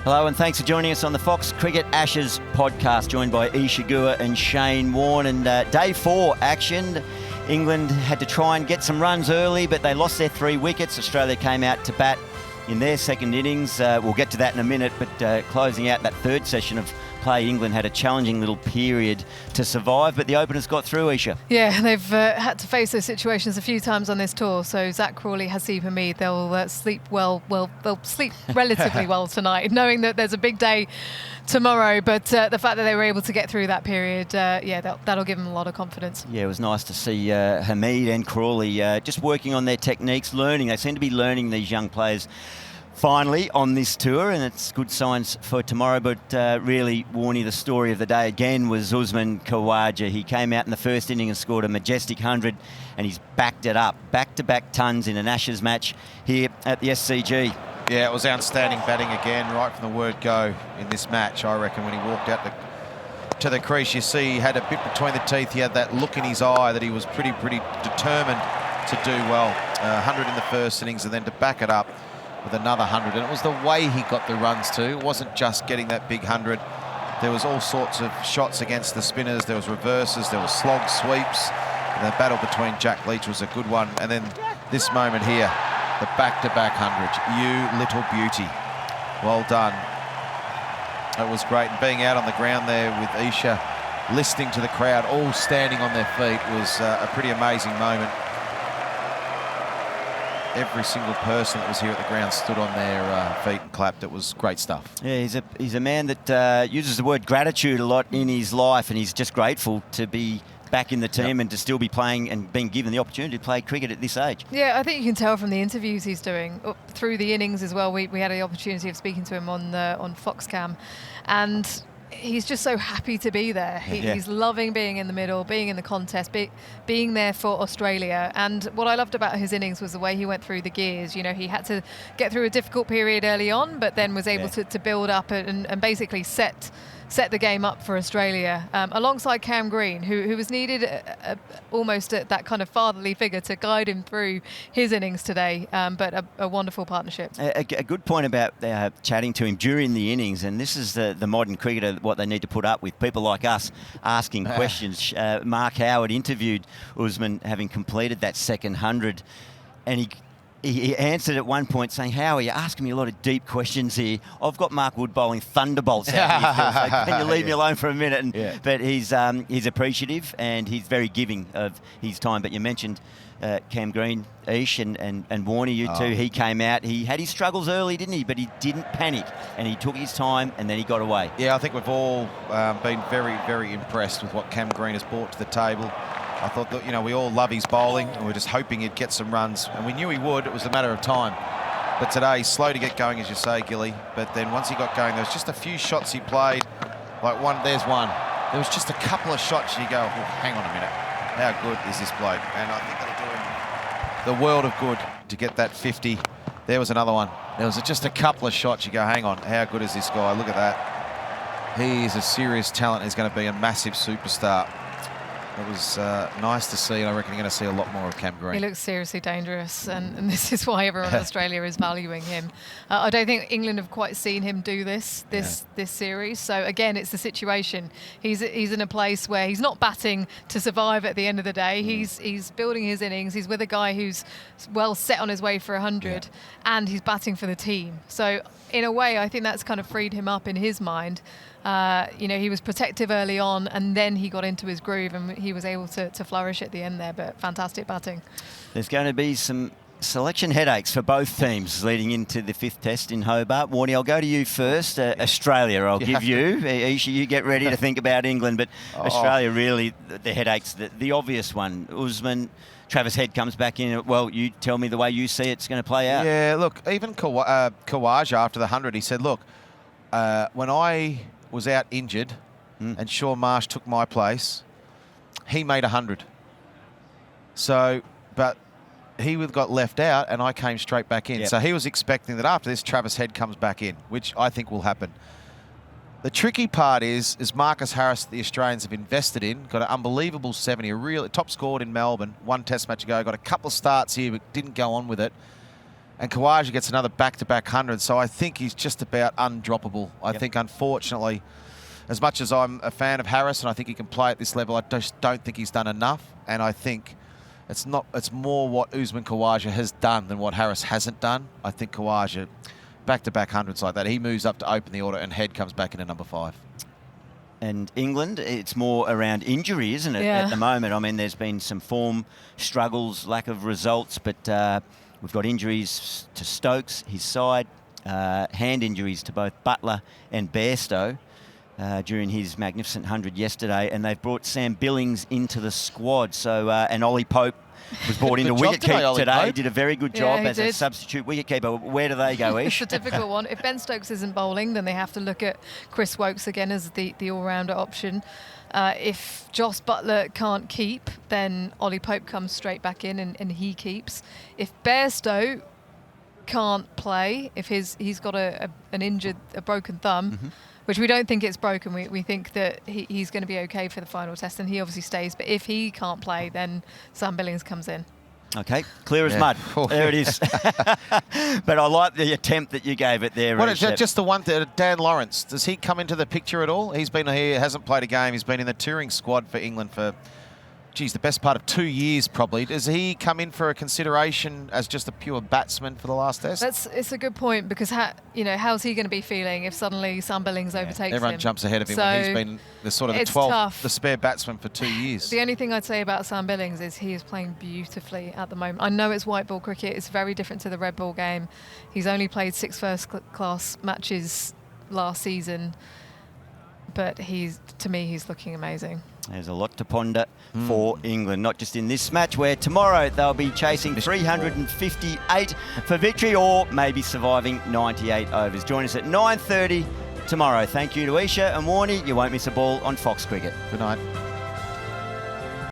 Hello and thanks for joining us on the Fox Cricket Ashes podcast, joined by Isha Guha and Shane Warne. And day 4 action. England had to try and get some runs early, but they lost their 3 wickets. Australia came out to bat in their second innings. We'll get to that in a minute, but closing out that third session of play, England had a challenging little period to survive, but the openers got through, Isha. Yeah, they've had to face those situations a few times on this tour. So Zach Crawley, Haseeb Hameed, they'll sleep they'll sleep relatively well tonight, knowing that there's a big day tomorrow. But the fact that they were able to get through that period, that'll give them a lot of confidence. Yeah, it was nice to see Hameed and Crawley just working on their techniques, learning. They seem to be learning, these young players, finally on this tour, and it's good signs for tomorrow. But really, Warnie, the story of the day again was Usman Khawaja. He came out in the first inning and scored a majestic 100, and he's backed it up. Back-to-back tons in an Ashes match here at the SCG. Yeah, it was outstanding batting again, right from the word go in this match. I reckon when he walked out to the crease, you see he had a bit between the teeth. He had that look in his eye that he was pretty determined to do well. 100 in the first innings, and then to back it up with another 100, and it was the way he got the runs too. It wasn't just getting that big 100. There was all sorts of shots against the spinners. There was reverses, there was slog sweeps, and the battle between Jack Leach was a good one. And then this moment here, the back-to-back 100. You little beauty. Well done. It was great, and being out on the ground there with Isha, listening to the crowd all standing on their feet was a pretty amazing moment. Every single person that was here at the ground stood on their feet and clapped. It was great stuff. Yeah, he's a man that uses the word gratitude a lot in his life, and he's just grateful to be back in the team and to still be playing and being given the opportunity to play cricket at this age. Yeah, I think you can tell from the interviews he's doing through the innings as well. We had the opportunity of speaking to him on Foxcam, and he's just so happy to be there. He's loving being in the middle, being in the contest, being there for Australia. And what I loved about his innings was the way he went through the gears. You know, he had to get through a difficult period early on, but then was able to build up and basically set the game up for Australia, alongside Cam Green, who was needed almost that kind of fatherly figure to guide him through his innings today, but a wonderful partnership. A good point about chatting to him during the innings, and this is the modern cricketer, what they need to put up with, people like us asking questions. Mark Howard interviewed Usman having completed that second 100, and he answered at one point saying, "How are you asking me a lot of deep questions here? I've got Mark Wood bowling thunderbolts out here, so can you leave me alone for a minute?" But he's appreciative, and he's very giving of his time. But you mentioned Cam Green, Ish, and Warnie, you two. He came out. He had his struggles early, didn't he? But he didn't panic, and he took his time, and then he got away. Yeah, I think we've all been very, very impressed with what Cam Green has brought to the table. I thought that, we all love his bowling, and we're just hoping he'd get some runs. And we knew he would. It was a matter of time. But today, he's slow to get going, as you say, Gilly. But then once he got going, there was just a few shots he played. Like there's one. There was just a couple of shots you go, oh, hang on a minute. How good is this bloke? And I think that'll do him the world of good to get that 50. There was another one. There was just a couple of shots you go, hang on, how good is this guy? Look at that. He is a serious talent. He's going to be a massive superstar. It was nice to see, and I reckon you're going to see a lot more of Cam Green. He looks seriously dangerous, and this is why everyone in Australia is valuing him. I don't think England have quite seen him do this series. So again, it's the situation. He's in a place where he's not batting to survive at the end of the day. He's building his innings. He's with a guy who's well set on his way for 100, and he's batting for the team. So in a way, I think that's kind of freed him up in his mind. He was protective early on, and then he got into his groove, and he was able to flourish at the end there. But fantastic batting. There's going to be some selection headaches for both teams leading into the 5th test in Hobart. Warnie, I'll go to you first. Australia, I'll give you. Isha, you get ready to think about England. But Australia, really, the headaches, the obvious one. Usman, Travis Head comes back in. Well, you tell me the way you see it's going to play out. Yeah, look, even Khawaja after the 100, he said, look, when I was out injured and Shaun Marsh took my place, he made 100. So, but he got left out and I came straight back in. So he was expecting that after this, Travis Head comes back in, which I think will happen. The tricky part is Marcus Harris, the Australians have invested in, got an unbelievable 70, a real top scored in Melbourne, 1 test match ago, got a couple of starts here but didn't go on with it. And Khawaja gets another back-to-back 100, so I think he's just about undroppable. I think, unfortunately, as much as I'm a fan of Harris and I think he can play at this level, I just don't think he's done enough. And I think it's more what Usman Khawaja has done than what Harris hasn't done. I think Khawaja, back-to-back 100s like that, he moves up to open the order and Head comes back into number 5. And England, it's more around injury, isn't it, at the moment? I mean, there's been some form struggles, lack of results, but we've got injuries to Stokes, his side, hand injuries to both Butler and Bairstow during his magnificent 100 yesterday, and they've brought Sam Billings into the squad. So, and Ollie Pope was brought into wicketkeeper today. He did a very good job as a substitute wicketkeeper. Where do they go, Ish? It's a difficult one. If Ben Stokes isn't bowling, then they have to look at Chris Wokes again as the all-rounder option. If Joss Buttler can't keep, then Ollie Pope comes straight back in and he keeps. If Bairstow can't play, if he's got a broken thumb, which we don't think it's broken, we think that he's going to be okay for the final test, and he obviously stays. But if he can't play, then Sam Billings comes in. Okay, clear as mud. There it is. But I like the attempt that you gave it there. Just the one thing, Dan Lawrence, does he come into the picture at all? He's been here, hasn't played a game. He's been in the touring squad for England for, the best part of 2 years probably. Does he come in for a consideration as just a pure batsman for the last test? It's a good point, because how's he going to be feeling if suddenly Sam Billings overtakes him? Everyone jumps ahead of him when he's been the sort of the 12th, the spare batsman for 2 years. The only thing I'd say about Sam Billings is he is playing beautifully at the moment. I know it's white ball cricket. It's very different to the red ball game. He's only played 6 first-class matches last season, but to me, he's looking amazing. There's a lot to ponder for England, not just in this match, where tomorrow they'll be chasing 358 for victory, or maybe surviving 98 overs. Join us at 9:30 tomorrow. Thank you to Isha and Warnie. You won't miss a ball on Fox Cricket. Good night.